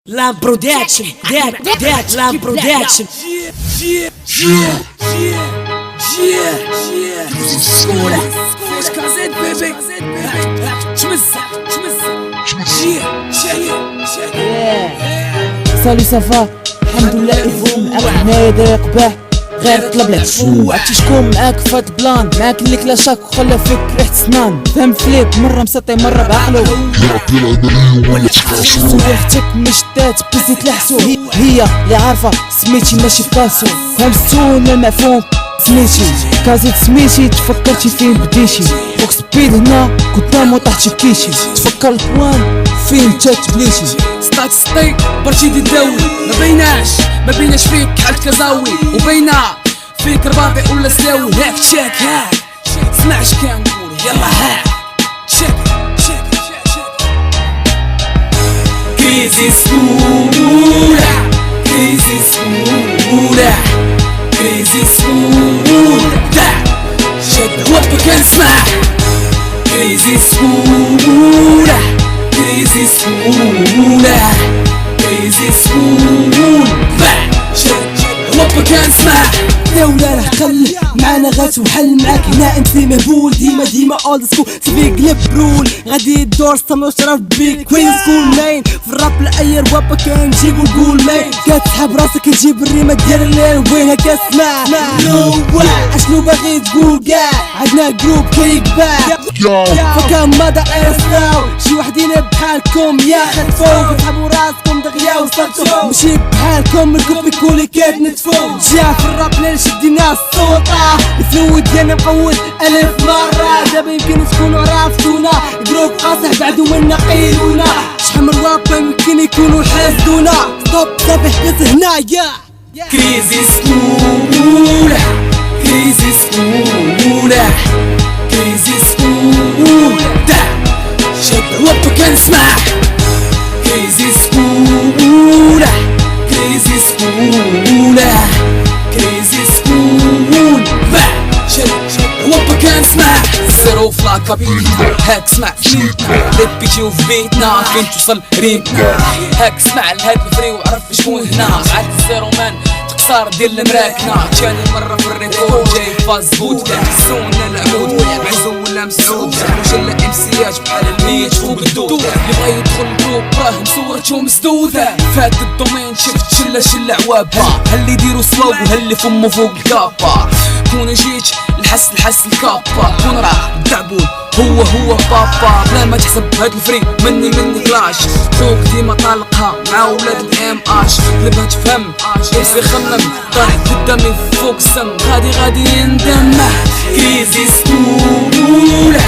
Lamb Production, Lamb Production. Salut, ça va? Alhamdoulilah, et vous? معاك نادر قباح غير طلب لك شو عرفتي شكون معاك فهاد البلان؟ معاك اللي كلا شاك وخلى فيك ريحة سنان، فهم فليب مرة مسطي مرة بعقلو صورتك مشتات بزيت لحسو هي اللي عارفة سميتي ماشي باسو، فهم ستون المعفون سميتي كازيت سميتي تفكرتي فين بديتي فوق سبيد هنا قدام وطحتي كيشي تفكر الكوان فين جات بليتي ستاك ستيك برشيدي الدولي ما بيناش فيك حال كزاوي وبينا فيك رباطي ولا سلاوي هاك تشاك هاك اسمع اش كنقول يلا هاك تشاك كريزي سكولة كريزي سكولة كريزي سكولة شد وقت كنسمع كريزي سكولة كريزي سكولة كريزي سكولة شد وقت كنسمع دولة راه قل معانا غاتوحل معاك هنا انت مهبول ديما اولد سكول سيفي قلب رول غادي الدور استمر شرف بيك كوين سكول مين في الراب لاي ربابا كنجيبو نقول مين كتسحب راسك تجيب الريمة ديال الليل وينها كتسمع اشنو باغي تقول كاع عندنا جروب كيكباع فكان مدى اسلاو شي وحدين بحالكم يا خدفو تسحبو راسكم دغيا وصلتو ماشي بحالكم الكوبي كولي كتنتفو جا في الراب شدينا السلطة الفلو ديالنا مقود 1000 مرة دابا يمكن تكونوا عرفتونا جروب قاصح بعدو منا قيلونا شحال من راب يمكن يكونوا حاسدونا ستوب صافي حبس هنايا كريزي سكولة كريزي سكولة كريزي سكولة شد وقت كنسمع كريزي سكولة كريزي سكولة كريزي سكول شد وقت كنسمع زيرو فلاكا بيتنا هاك سمع فيتنا ليت بيجيو في بيتنا فين توصل ريتنا هاك سمع لهاد الفري وعرف شكون هنا عاد الزيرو مان تقصار ديال المراكنة تاني مرة في الريكورد جاي فاز بود كنحسونا العمود معزوم ولا مسعود وجلا امسيات بحال الميت فوق الدود اللي بغا يدخل الجروب راه مصورتهم مسدودة فهاد الدومين شفت شلة عوابة هاللي يديرو صواب وهاللي فمو فوق الكابا كون جيت الحس الكابا كون راه الدعبول هو بابا بلا ما تحسب هاد الفري مني كلاش خوك ديما طالقها مع ولاد الام اش اللي بغا تفهم يسير خمم طاح قدامي فوق السم غادي يندم كريزي سكولة